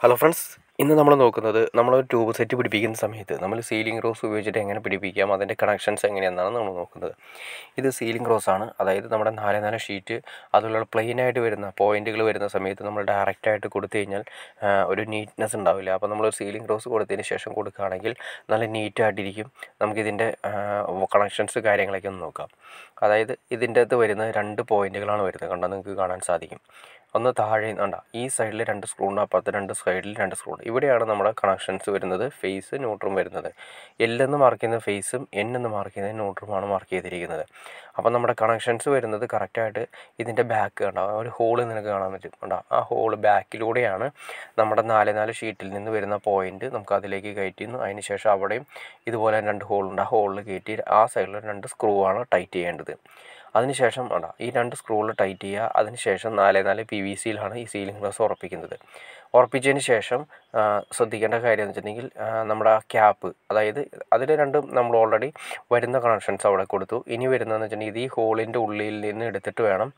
Hello friends, ഇന്ന് നമ്മൾ നോക്കുന്നത് നമ്മളൊരു ട്യൂബ് സെറ്റ് പിടിപ്പിക്കുന്ന സമയത്ത് നമ്മൾ സീലിംഗ് റോസ് ഉപയോഗിച്ചിട്ട് എങ്ങനെ പിടിപ്പിക്കാം, അതിൻ്റെ കണക്ഷൻസ് എങ്ങനെയെന്നാണ് നമ്മൾ നോക്കുന്നത്. ഇത് സീലിംഗ് റോസ് ആണ്. അതായത് നമ്മുടെ 4x4 ഷീറ്റ് അതുപോലെ പ്ലെയിനായിട്ട് വരുന്ന പോയിന്റുകൾ വരുന്ന സമയത്ത് നമ്മൾ ഡയറക്റ്റായിട്ട് കൊടുത്തു കഴിഞ്ഞാൽ ഒരു നീറ്റ്നെസ് ഉണ്ടാവില്ല. അപ്പോൾ നമ്മൾ സീലിംഗ് റോസ് കൊടുത്തതിന് ശേഷം കൊടുക്കുകയാണെങ്കിൽ നല്ല നീറ്റായിട്ടിരിക്കും. നമുക്കിതിൻ്റെ കണക്ഷൻസ് കാര്യങ്ങളൊക്കെ ഒന്ന് നോക്കാം. അതായത് ഇതിൻ്റെ അകത്ത് വരുന്ന 2 പോയിന്റുകളാണ് വരുന്നത്. കണ്ടാൽ നിങ്ങൾക്ക് കാണാൻ സാധിക്കും. ഒന്ന് താഴെ കണ്ട ഈ സൈഡിൽ 2 സ്ക്രൂ ഉണ്ട്, അപ്പുറത്ത് 2 സൈഡിൽ 2 സ്ക്രൂ ഉണ്ട്. ഇവിടെയാണ് നമ്മുടെ കണക്ഷൻസ് വരുന്നത്, ഫേസ് ന്യൂട്രും വരുന്നത്. എൽ എന്ന് മാർക്ക് ചെയ്യുന്ന ഫേസും എൻ എന്ന് മാർക്ക് ചെയ്യുന്നത് ന്യൂട്രുമാണ് മാർക്ക് ചെയ്തിരിക്കുന്നത്. അപ്പോൾ നമ്മുടെ കണക്ഷൻസ് വരുന്നത് കറക്റ്റായിട്ട് ഇതിൻ്റെ ബാക്ക് കണ്ട ഒരു ഹോള് നിനക്ക് കാണാൻ പറ്റും. കണ്ട ആ ഹോള് ബാക്കിലൂടെയാണ് നമ്മുടെ 4x4 ഷീറ്റിൽ നിന്ന് വരുന്ന പോയിന്റ് നമുക്ക് അതിലേക്ക് കയറ്റിയിരുന്നു. അതിന് ശേഷം അവിടെയും ഇതുപോലെ 2 ഹോളുണ്ട്. ആ ഹോളിൽ കയറ്റി ആ സൈഡിൽ 2 സ്ക്രൂ ആണ് ടൈറ്റ് ചെയ്യേണ്ടത്. അതിനുശേഷം വേണ്ട ഈ 2 സ്ക്രൂകൾ ടൈറ്റ് ചെയ്യുക. അതിനുശേഷം 4x4 PVCയിലാണ് ഈ സീലിംഗ് റോസ് ഉറപ്പിക്കുന്നത്. ഉറപ്പിച്ചതിന് ശേഷം ശ്രദ്ധിക്കേണ്ട കാര്യം എന്ന് വെച്ചിട്ടുണ്ടെങ്കിൽ നമ്മുടെ ആ ക്യാപ്പ്, അതായത് അതിൽ 2 നമ്മൾ ഓൾറെഡി വരുന്ന കണക്ഷൻസ് അവിടെ കൊടുത്തു. ഇനി വരുന്നതെന്ന് വെച്ചിട്ടുണ്ടെങ്കിൽ ഇത് ഈ ഹോളിൻ്റെ ഉള്ളിൽ നിന്ന് എടുത്തിട്ട് വേണം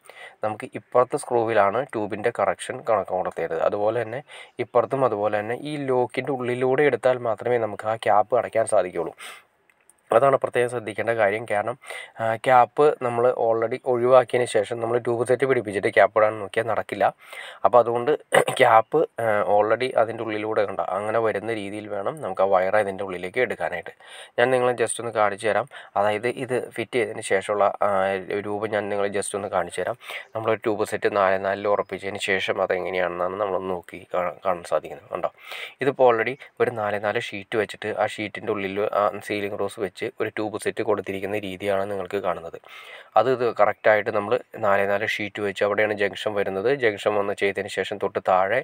നമുക്ക് ഇപ്പുറത്തെ സ്ക്രൂവിലാണ് ട്യൂബിൻ്റെ കറക്ഷൻ കണക്ക് കൊടുത്തേണ്ടത്. അതുപോലെ തന്നെ ഇപ്പുറത്തും അതുപോലെ തന്നെ ഈ ലോക്കിൻ്റെ ഉള്ളിലൂടെ എടുത്താൽ മാത്രമേ നമുക്ക് ആ ക്യാപ്പ് അടയ്ക്കാൻ സാധിക്കുകയുള്ളൂ. അതാണ് പ്രത്യേകം ശ്രദ്ധിക്കേണ്ട കാര്യം. കാരണം ക്യാപ്പ് നമ്മൾ ഓൾറെഡി ഒഴിവാക്കിയതിന് ശേഷം നമ്മൾ ട്യൂബ് സെറ്റ് പിടിപ്പിച്ചിട്ട് ക്യാപ്പ് ഇടാൻ നോക്കിയാൽ നടക്കില്ല. അപ്പോൾ അതുകൊണ്ട് ക്യാപ്പ് ഓൾറെഡി അതിൻ്റെ ഉള്ളിലൂടെ കണ്ട അങ്ങനെ വരുന്ന രീതിയിൽ വേണം നമുക്ക് ആ വയർ അതിൻ്റെ ഉള്ളിലേക്ക് എടുക്കാനായിട്ട്. ഞാൻ നിങ്ങളെ ജസ്റ്റ് ഒന്ന് കാണിച്ചു തരാം. അതായത് ഇത് ഫിറ്റ് ചെയ്തതിന് ശേഷമുള്ള രൂപം ഞാൻ നിങ്ങളെ ജസ്റ്റ് ഒന്ന് കാണിച്ചു തരാം. നമ്മളൊരു ട്യൂബ് സെറ്റ് 4x4 ഉറപ്പിച്ചതിന് ശേഷം അതെങ്ങനെയാണെന്നാണ് നമ്മളൊന്ന് നോക്കി കാണാൻ സാധിക്കുന്നത്. കണ്ടോ, ഇതിപ്പോൾ ഓൾറെഡി ഒരു 4x4 ഷീറ്റ് വെച്ചിട്ട് ആ ഷീറ്റിൻ്റെ ഉള്ളിൽ സീലിംഗ് റോസ് വെച്ച് ഒരു ട്യൂബ് സെറ്റ് കൊടുത്തിരിക്കുന്ന രീതിയാണ് നിങ്ങൾക്ക് കാണുന്നത്. ഇത് കറക്റ്റായിട്ട് നമ്മൾ 4x4 ഷീറ്റ് വെച്ച് അവിടെയാണ് ജംഗ്ഷൻ വരുന്നത്. ജംഗ്ഷൻ വന്ന് ചെയ്തതിന് ശേഷം തൊട്ട് താഴെ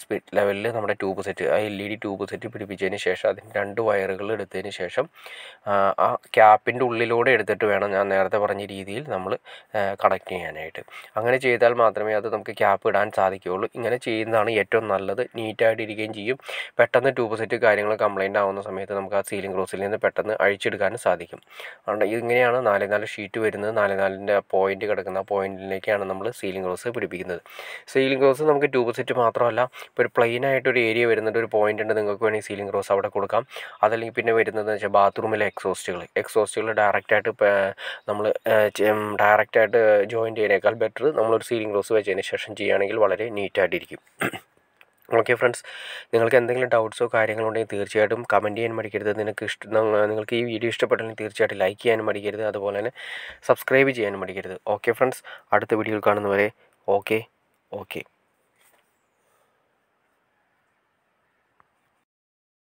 സ്പിറ്റ് ലെവലിൽ നമ്മുടെ ട്യൂബ് സെറ്റ് ആ LED ട്യൂബ് സെറ്റ് പിടിപ്പിച്ചതിന് ശേഷം അതിന് 2 വയറുകൾ എടുത്തതിന് ശേഷം ആ ക്യാപ്പിൻ്റെ ഉള്ളിലൂടെ എടുത്തിട്ട് വേണം ഞാൻ നേരത്തെ പറഞ്ഞ രീതിയിൽ നമ്മൾ കണക്ട് ചെയ്യാനായിട്ട്. അങ്ങനെ ചെയ്താൽ മാത്രമേ അത് നമുക്ക് ക്യാപ്പ് ഇടാൻ സാധിക്കുകയുള്ളൂ. ഇങ്ങനെ ചെയ്യുന്നതാണ് ഏറ്റവും നല്ലത്. നീറ്റായിട്ടിരിക്കുകയും ചെയ്യും. പെട്ടെന്ന് ട്യൂബ് സെറ്റ് കാര്യങ്ങൾ കംപ്ലൈൻ്റ് ആവുന്ന സമയത്ത് നമുക്ക് ആ സീലിംഗ് റോസിൽ നിന്ന് പെട്ടെന്ന് അഴിച്ചെടുക്കാനും സാധിക്കും. അതുകൊണ്ട് ഇങ്ങനെയാണ് 4x4 ഷീറ്റ് വരുന്നത്. 4x4ൻ്റെ പോയിന്റ് കിടക്കുന്ന ആ പോയിന്റിലേക്കാണ് നമ്മൾ സീലിംഗ് റോസ് പിടിപ്പിക്കുന്നത്. സീലിംഗ് റോസ് നമുക്ക് ട്യൂബ് സെറ്റ് മാത്രമല്ല, ഇപ്പോൾ ഒരു പ്ലെയിൻ ആയിട്ടൊരു ഏരിയ വരുന്നുണ്ട്, ഒരു പോയിന്റ് ഉണ്ട്, നിങ്ങൾക്ക് വേണമെങ്കിൽ സീലിംഗ് റോസ് അവിടെ കൊടുക്കാം. അതല്ലെങ്കിൽ പിന്നെ വരുന്നതെന്ന് വെച്ചാൽ ബാത്റൂമിലെ എക്സോസ്റ്റുകൾ ഡയറക്റ്റായിട്ട് നമ്മൾ ഡയറക്റ്റായിട്ട് ജോയിൻ ചെയ്യുന്നതിനേക്കാൾ ബെറ്റർ നമ്മളൊരു സീലിംഗ് റോസ് വെച്ചതിന് ശേഷം ചെയ്യുകയാണെങ്കിൽ വളരെ നീറ്റായിട്ടിരിക്കും. ഓക്കെ ഫ്രണ്ട്സ്, നിങ്ങൾക്ക് എന്തെങ്കിലും ഡൗട്ട്സോ കാര്യങ്ങളോ ഉണ്ടെങ്കിൽ തീർച്ചയായിട്ടും കമൻറ്റ് ചെയ്യാൻ മടിക്കരുത്. നിങ്ങൾക്ക് ഈ വീഡിയോ ഇഷ്ടപ്പെട്ടെങ്കിൽ തീർച്ചയായിട്ടും ലൈക്ക് ചെയ്യാനും മടിക്കരുത്. അതുപോലെ തന്നെ സബ്സ്ക്രൈബ് ചെയ്യാനും മടിക്കരുത്. ഓക്കെ ഫ്രണ്ട്സ്, അടുത്ത വീഡിയോയിൽ കാണുന്നവരെ ഓക്കെ.